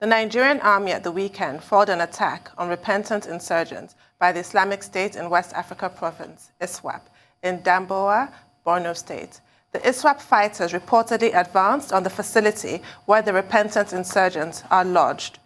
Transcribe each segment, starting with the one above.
The Nigerian army at the weekend foiled an attack on repentant insurgents by the Islamic State in West Africa Province, ISWAP, in Damboa, Borno State. The ISWAP fighters reportedly advanced on the facility where the repentant insurgents are lodged.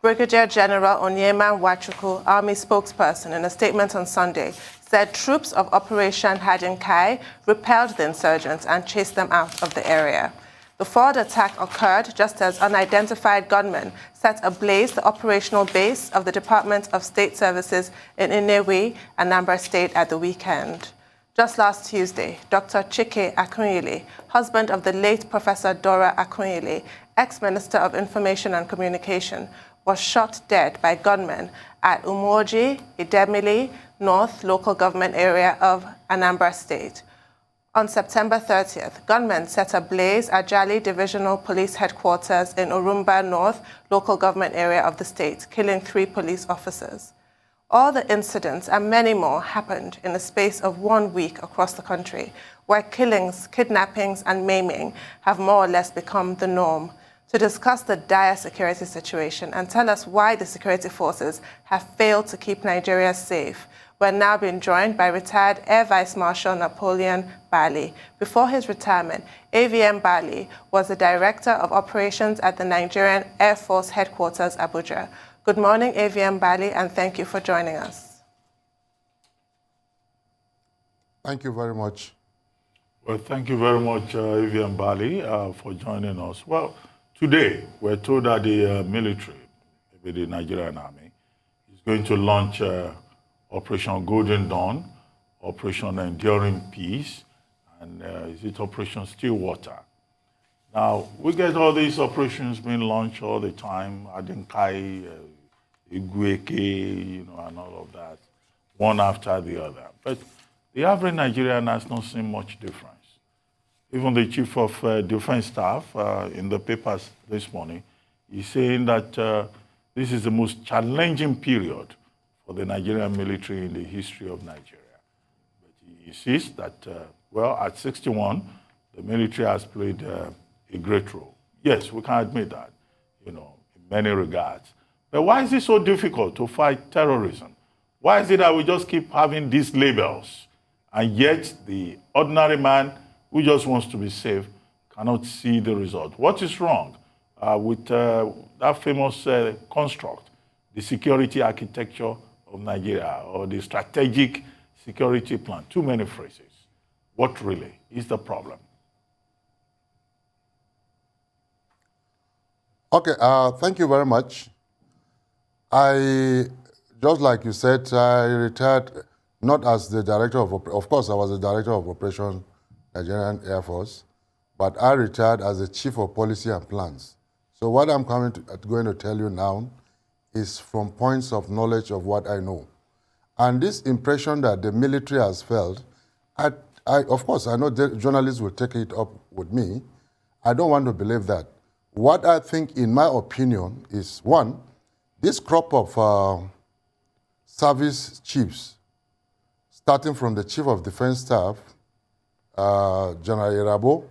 Brigadier-General Onyema Nwachukwu, Army spokesperson, in a statement on Sunday, said troops of Operation Hadin Kai repelled the insurgents and chased them out of the area. The foiled attack occurred just as unidentified gunmen set ablaze the operational base of the Department of State Services in Nnewi, Anambra State, at the weekend. Just last Tuesday, Dr. Chike Akunyili, husband of the late Professor Dora Akunyili, ex-Minister of Information and Communication, was shot dead by gunmen at Umuoji, Idemili, North local government area of Anambra State. On September 30th, gunmen set ablaze Ajali divisional police headquarters in Orumba North local government area of the state, killing 3 police officers. All the incidents and many more happened in the space of 1 week across the country, where killings, kidnappings, and maiming have more or less become the norm. To discuss the dire security situation and tell us why the security forces have failed to keep Nigeria safe, we're now being joined by retired Air Vice Marshal Napoleon Bali. Before his retirement, AVM Bali was the Director of Operations at the Nigerian Air Force Headquarters, Abuja. Good morning, AVM Bali, and thank you for joining us. Thank you very much. Well, thank you very much, AVM Bali, for joining us. Well, today, we're told that the military, maybe the Nigerian Army, is going to launch Operation Golden Dawn, Operation Enduring Peace, and is it Operation Stillwater? Now, we get all these operations being launched all the time, Hadin Kai, Igueke, and all of that, one after the other. But the average Nigerian has not seen much difference. Even the Chief of Defense Staff in the papers this morning is saying that this is the most challenging period for the Nigerian military in the history of Nigeria. But he insists that, well, at 61, the military has played a great role. Yes, we can admit that, in many regards. But why is it so difficult to fight terrorism? Why is it that we just keep having these labels, and yet the ordinary man who just wants to be safe cannot see the result? What is wrong with that famous construct, the security architecture of Nigeria, or the strategic security plan? Too many phrases. What really is the problem? Okay, thank you very much. Just like you said, I retired not as the director of course, I was the director of Operation Nigerian Air Force, but I retired as the chief of policy and plans. So what I'm going to tell you now is from points of knowledge of what I know. And this impression that the military has felt, of course, I know journalists will take it up with me. I don't want to believe that. What I think, in my opinion, is, one, this crop of service chiefs, starting from the Chief of Defense Staff, General Irabo,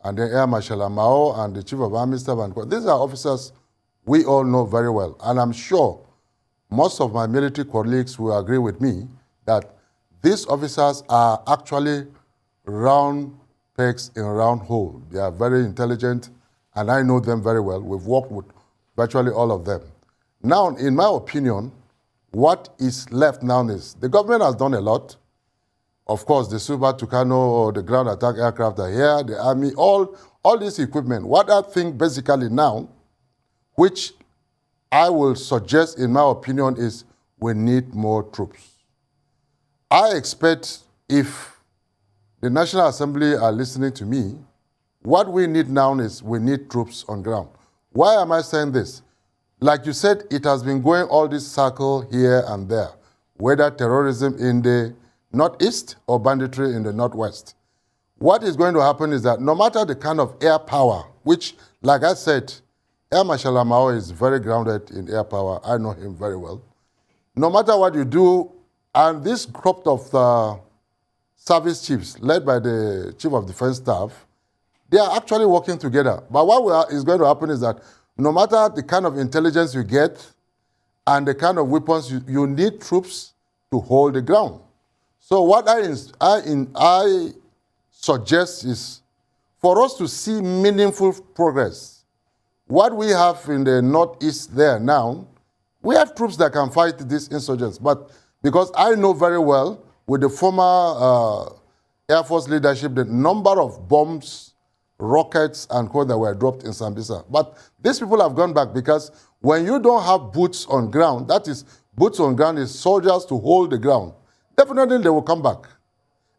and then Air Marshal Amao, and the Chief of Army Staff, and these are officers we all know very well. And I'm sure most of my military colleagues will agree with me that these officers are actually round pegs in round hole. They are very intelligent, and I know them very well. We've worked with virtually all of them. Now, in my opinion, what is left now is the government has done a lot. Of course, the Super Tucano or the ground attack aircraft are here, the army, all this equipment. What I think basically now, which I will suggest, in my opinion, is we need more troops. I expect, if the National Assembly are listening to me, what we need now is we need troops on ground. Why am I saying this? Like you said, it has been going all this circle here and there, whether terrorism in the northeast or banditry in the northwest. What is going to happen is that no matter the kind of air power, which, like I said, Air Marshal Amao is very grounded in air power. I know him very well. No matter what you do, and this crop of service chiefs, led by the Chief of Defense Staff, they are actually working together. But what is going to happen is that no matter the kind of intelligence you get and the kind of weapons, you need troops to hold the ground. So what I suggest is for us to see meaningful progress. What we have in the northeast there now, we have troops that can fight these insurgents. But because I know very well with the former Air Force leadership, the number of bombs, rockets, and co that were dropped in Sambisa. But these people have gone back because when you don't have boots on ground, that is, boots on ground is soldiers to hold the ground, definitely they will come back.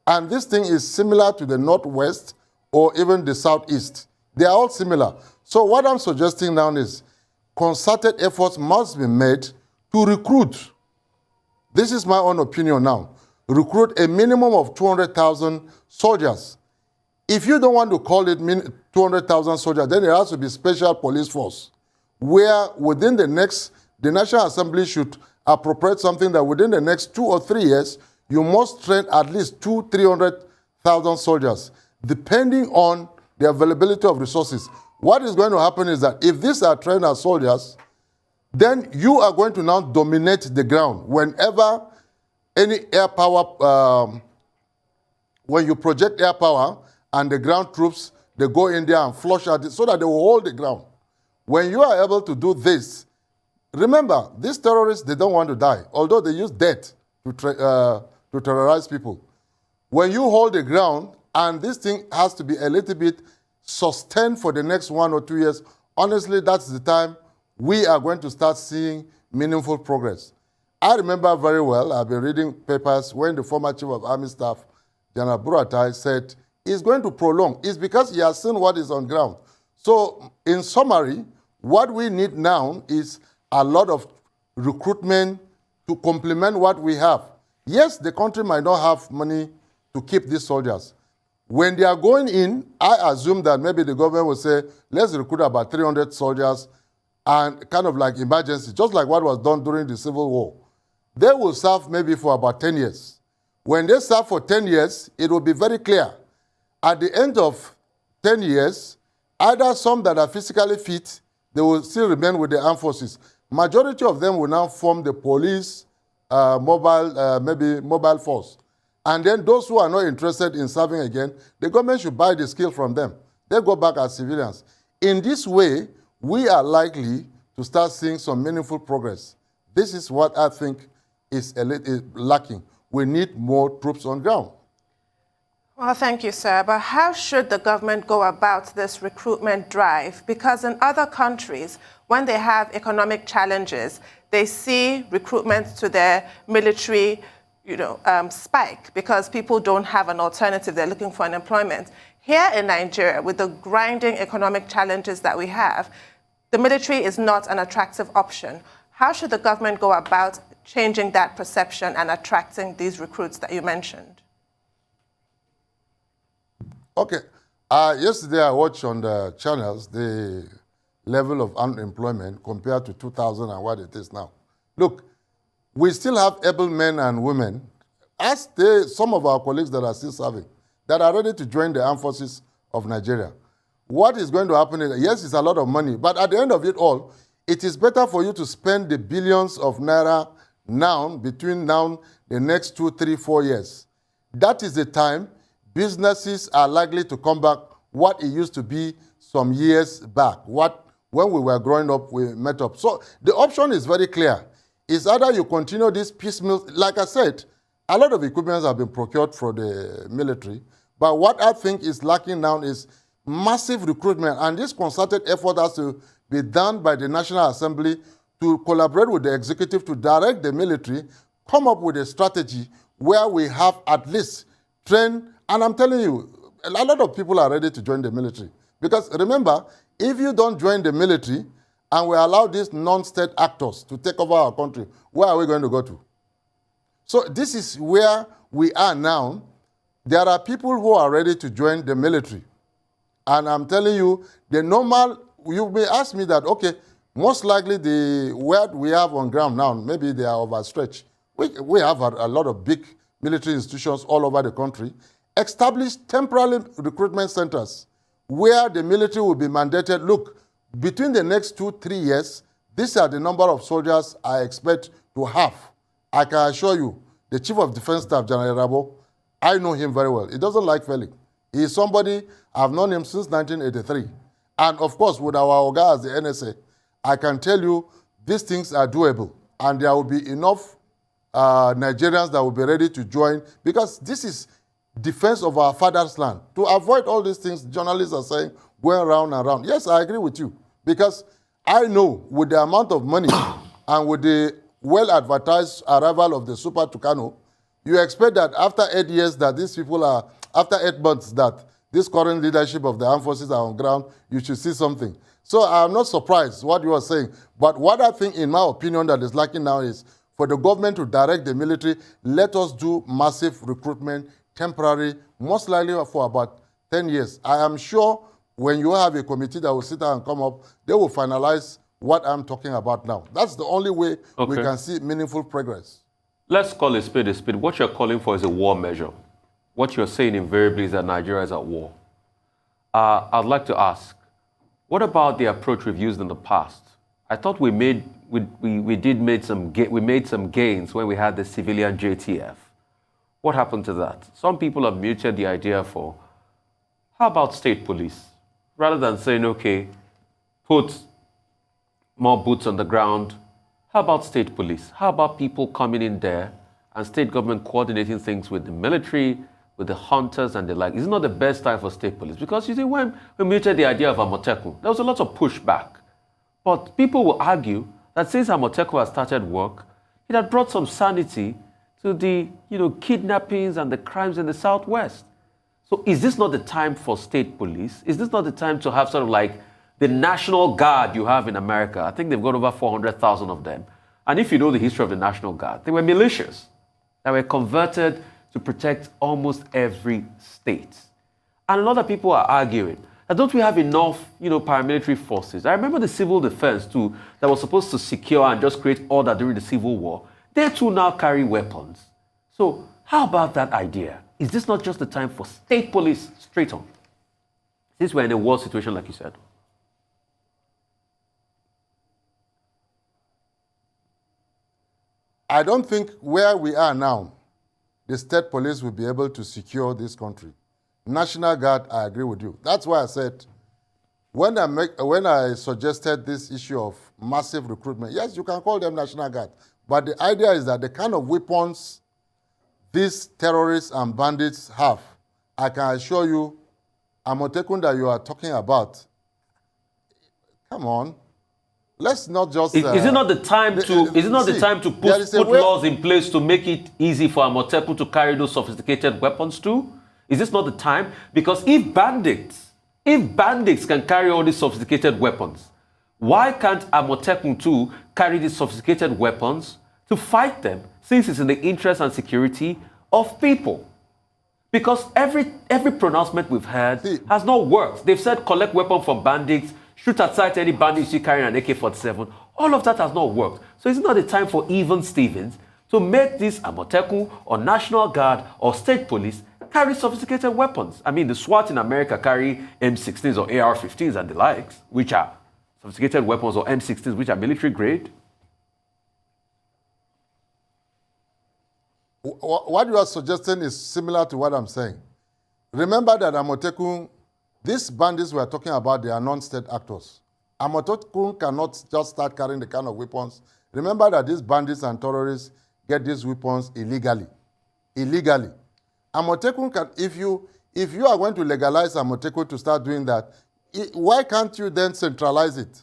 And this thing is similar to the northwest or even the southeast. They are all similar. So what I'm suggesting now is concerted efforts must be made to recruit. This is my own opinion now. Recruit a minimum of 200,000 soldiers. If you don't want to call it 200,000 soldiers, then there has to be special police force, where within the National Assembly should appropriate something that within the next 2 or 3 years, you must train at least 200,000-300,000 soldiers, depending on the availability of resources. What is going to happen is that if these are trained as soldiers, then you are going to now dominate the ground. Whenever any air power, when you project air power and the ground troops, they go in there and flush at it so that they will hold the ground. When you are able to do this, remember, these terrorists, they don't want to die, although they use death to terrorize people. When you hold the ground, and this thing has to be a little bit sustained for the next 1 or 2 years, honestly, that's the time we are going to start seeing meaningful progress. I remember very well, I've been reading papers when the former Chief of Army Staff, General Buratai, said it's going to prolong. It's because he has seen what is on ground. So, in summary, what we need now is a lot of recruitment to complement what we have. Yes, the country might not have money to keep these soldiers. When they are going in, I assume that maybe the government will say, let's recruit about 300 soldiers and kind of like emergency, just like what was done during the Civil War. They will serve maybe for about 10 years. When they serve for 10 years, it will be very clear. At the end of 10 years, either some that are physically fit, they will still remain with the armed forces. Majority of them will now form the police, mobile force. And then those who are not interested in serving again, the government should buy the skill from them. They go back as civilians. In this way, we are likely to start seeing some meaningful progress. This is what I think is lacking. We need more troops on ground. Well, thank you, sir. But how should the government go about this recruitment drive? Because in other countries, when they have economic challenges, they see recruitment to their military spike because people don't have an alternative. They're looking for an employment. Here in Nigeria, with the grinding economic challenges that we have, the military is not an attractive option. How should the government go about changing that perception and attracting these recruits that you mentioned? Okay. Yesterday I watched on the channels the level of unemployment compared to 2000 and what it is now. Look, we still have able men and women, as some of our colleagues that are still serving, that are ready to join the armed forces of Nigeria. What is going to happen is, yes, it's a lot of money, but at the end of it all, it is better for you to spend the billions of naira now, between now, the next 2, 3, 4 years. That is the time businesses are likely to come back what it used to be some years back, when we were growing up, we met up. So the option is very clear. It's either you continue this piecemeal, like I said, a lot of equipment have been procured for the military, but what I think is lacking now is massive recruitment, and this concerted effort has to be done by the National Assembly to collaborate with the executive to direct the military, come up with a strategy where we have at least trained, and I'm telling you, a lot of people are ready to join the military. Because remember, if you don't join the military and we allow these non-state actors to take over our country, where are we going to go to? So this is where we are now. There are people who are ready to join the military. And I'm telling you, you may ask me that, okay, most likely what we have on ground now, maybe they are overstretched. We have a lot of big military institutions all over the country. Establish temporary recruitment centers where the military will be mandated, look, between the next 2-3 years, these are the number of soldiers I expect to have. I can assure you, the Chief of Defense Staff, General Rabo, I know him very well. He doesn't like failing. He is somebody, I've known him since 1983. And of course, with our Oga as the NSA, I can tell you these things are doable. And there will be enough Nigerians that will be ready to join, because this is defense of our father's land. To avoid all these things journalists are saying, going around and around. Yes, I agree with you. Because I know with the amount of money and with the well-advertised arrival of the Super Tucano, you expect that after 8 years that these people are, after 8 months that this current leadership of the armed forces are on ground, you should see something. So I'm not surprised what you are saying. But what I think, in my opinion, that is lacking now is for the government to direct the military, let us do massive recruitment, temporary, most likely for about 10 years. I am sure when you have a committee that will sit down and come up, they will finalize what I'm talking about now. That's the only way we can see meaningful progress. Let's call a spade a spade. What you're calling for is a war measure. What you're saying invariably is that Nigeria is at war. I'd like to ask, what about the approach we've used in the past? I thought we made some gains when we had the civilian JTF. What happened to that? Some people have muted the idea for, how about state police? Rather than saying, okay, put more boots on the ground, how about state police? How about people coming in there and state government coordinating things with the military, with the hunters and the like? Is it not the best time for state police? Because you see, when we muted the idea of Amotekun, there was a lot of pushback. But people will argue that since Amotekun has started work, it had brought some sanity to the kidnappings and the crimes in the Southwest. So is this not the time for state police? Is this not the time to have sort of like the National Guard you have in America? I think they've got over 400,000 of them. And if you know the history of the National Guard, they were militias that were converted to protect almost every state. And a lot of people are arguing that don't we have enough, paramilitary forces? I remember the civil defense too, that was supposed to secure and just create order during the Civil War. They too now carry weapons. So how about that idea? Is this not just the time for state police straight on? Since we're in a war situation, like you said. I don't think where we are now, the state police will be able to secure this country. National Guard, I agree with you. That's why I said, when I suggested this issue of massive recruitment, yes, you can call them National Guard, but the idea is that the kind of weapons these terrorists and bandits have, I can assure you, Amotekun that you are talking about, come on, let's not just... Is it not the time to put laws in place to make it easy for Amotekun to carry those sophisticated weapons too? Is this not the time? Because if bandits can carry all these sophisticated weapons, why can't Amotekun too carry these sophisticated weapons to fight them, since it's in the interest and security of people? Because every pronouncement we've had has not worked. They've said collect weapon from bandits, shoot at sight any bandits you carrying an AK-47. All of that has not worked. So is it not the time for even Stevens to make this Amotekun or National Guard or state police carry sophisticated weapons? I mean, the SWAT in America carry M16s or AR-15s and the likes, which are sophisticated weapons, or M16s, which are military grade. What you are suggesting is similar to what I'm saying. Remember that Amotekun, these bandits we are talking about, they are non-state actors. Amotekun cannot just start carrying the kind of weapons. Remember that these bandits and terrorists get these weapons illegally. Illegally. Amotekun can, if you are going to legalize Amotekun to start doing that, why can't you then centralize it?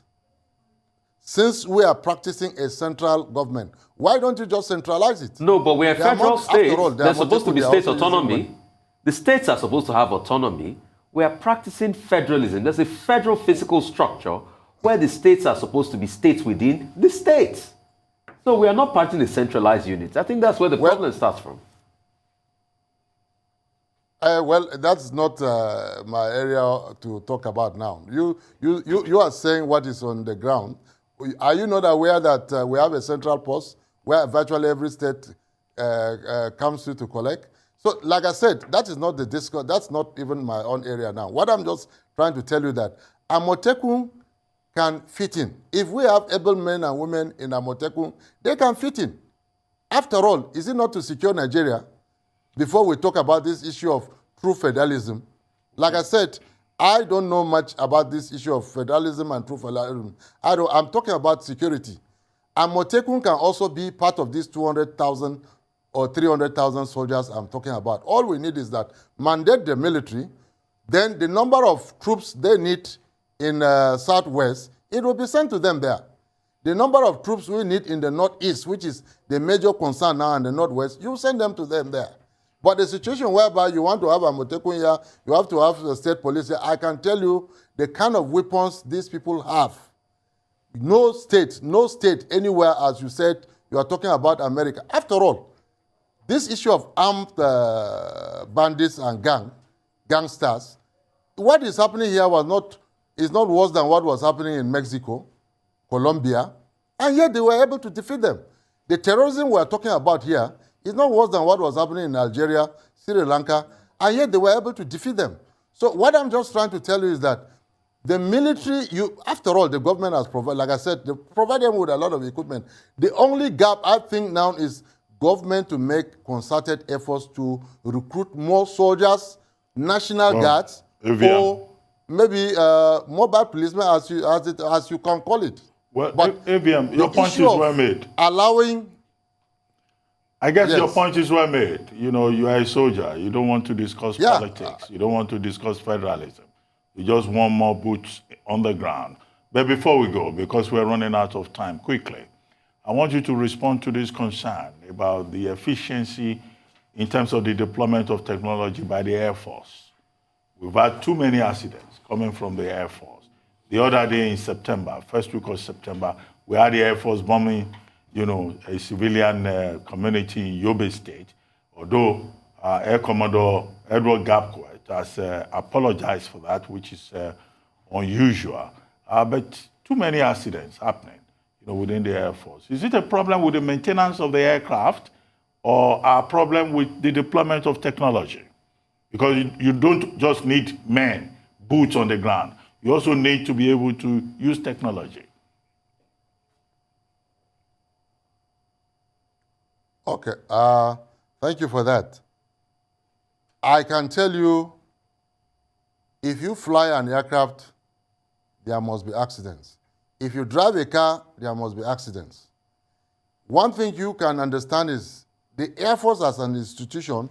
Since we are practicing a central government, why don't you just centralize it? No, but we're a federal state. There's supposed to be state autonomy. The states are supposed to have autonomy. We are practicing federalism. There's a federal physical structure where the states are supposed to be states within the states. So we are not practicing a centralized unit. I think that's where the problem starts from. Well, that's not my area to talk about now. You are saying what is on the ground. Are you not aware that we have a central post where virtually every state comes to collect? So, like I said, that is not the discourse. That's not even my own area now. What I'm just trying to tell you that Amotekun can fit in. If we have able men and women in Amotekun, they can fit in. After all, is it not to secure Nigeria before we talk about this issue of true federalism? Like I said, I don't know much about this issue of federalism and true federalism. I'm talking about security. Amotekun can also be part of these 200,000 or 300,000 soldiers I'm talking about. All we need is that mandate the military, then the number of troops they need in Southwest, it will be sent to them there. The number of troops we need in the Northeast, which is the major concern now in the Northwest, you send them to them there. But the situation whereby you want to have Amotekun here, you have to have the state police here, I can tell you the kind of weapons these people have. No state anywhere, as you said, you are talking about America. After all, this issue of armed bandits and gangsters, what is happening here is not worse than what was happening in Mexico, Colombia, and yet they were able to defeat them. The terrorism we are talking about here is not worse than what was happening in Algeria, Sri Lanka, and yet they were able to defeat them. So what I'm just trying to tell you is that the military, after all, the government has provided, like I said, they provide them with a lot of equipment. The only gap I think now is government to make concerted efforts to recruit more soldiers, national guards, or maybe mobile policemen, as you can call it. Well, but AVM, your point is well made. Allowing. I guess your point is well made. You know, you are a soldier. You don't want to discuss politics. You don't want to discuss federalism. You just want more boots on the ground. But before we go, because we're running out of time, quickly, I want you to respond to this concern about the efficiency in terms of the deployment of technology by the Air Force. We've had too many accidents coming from the Air Force. The other day in September, first week of September, we had the Air Force bombing, a civilian community in Yobe State, although Air Commodore Edward Gapquet has apologized for that, which is unusual. But too many accidents happening, within the Air Force. Is it a problem with the maintenance of the aircraft or a problem with the deployment of technology? Because you don't just need men, boots on the ground. You also need to be able to use technology. Okay, thank you for that. I can tell you, if you fly an aircraft, there must be accidents. If you drive a car, there must be accidents. One thing you can understand is the Air Force as an institution,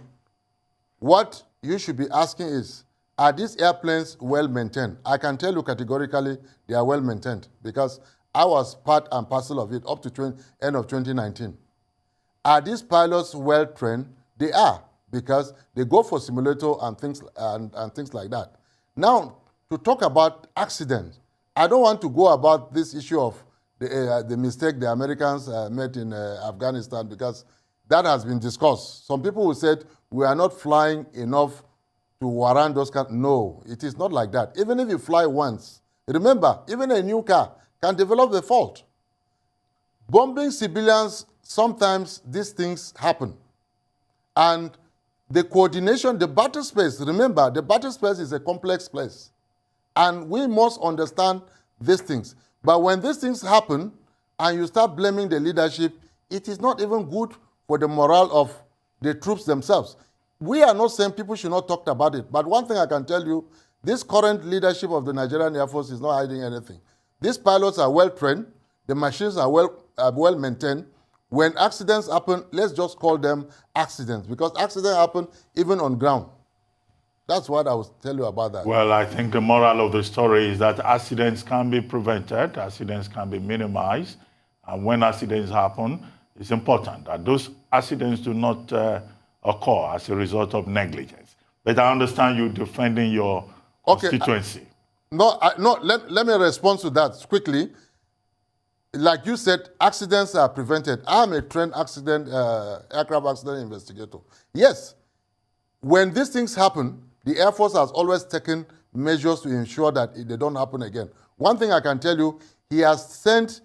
what you should be asking is, are these airplanes well maintained? I can tell you categorically they are well maintained because I was part and parcel of it up to end of 2019. Are these pilots well trained? They are, because they go for simulator and things like that. Now, to talk about accidents, I don't want to go about this issue of the mistake the Americans made in Afghanistan, because that has been discussed. Some people who said we are not flying enough to warrant those kinds. No, it is not like that. Even if you fly once, remember, even a new car can develop a fault. Bombing civilians, sometimes these things happen. And the coordination, the battle space, remember, the battle space is a complex place. And we must understand these things. But when these things happen and you start blaming the leadership, it is not even good for the morale of the troops themselves. We are not saying people should not talk about it. But one thing I can tell you, this current leadership of the Nigerian Air Force is not hiding anything. These pilots are well trained. The machines are well maintained. When accidents happen, let's just call them accidents, because accidents happen even on ground. That's what I will tell you about that. Well, I think the moral of the story is that accidents can be prevented, accidents can be minimized, and when accidents happen, it's important that those accidents do not occur as a result of negligence. But I understand you defending your constituency. Let me respond to that quickly. Like you said, accidents are prevented. I'm a trained aircraft accident investigator. Yes, when these things happen, the Air Force has always taken measures to ensure that they don't happen again. One thing I can tell you, he has sent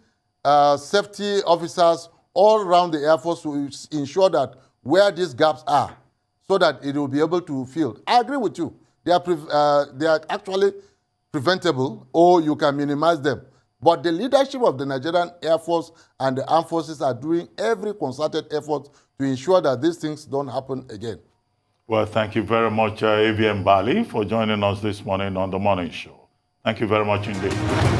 safety officers all around the Air Force to ensure that where these gaps are, so that it will be able to fill. I agree with you. They are actually preventable, or you can minimize them. But the leadership of the Nigerian Air Force and the armed forces are doing every concerted effort to ensure that these things don't happen again. Well, thank you very much, AVM Bali, for joining us this morning on The Morning Show. Thank you very much indeed.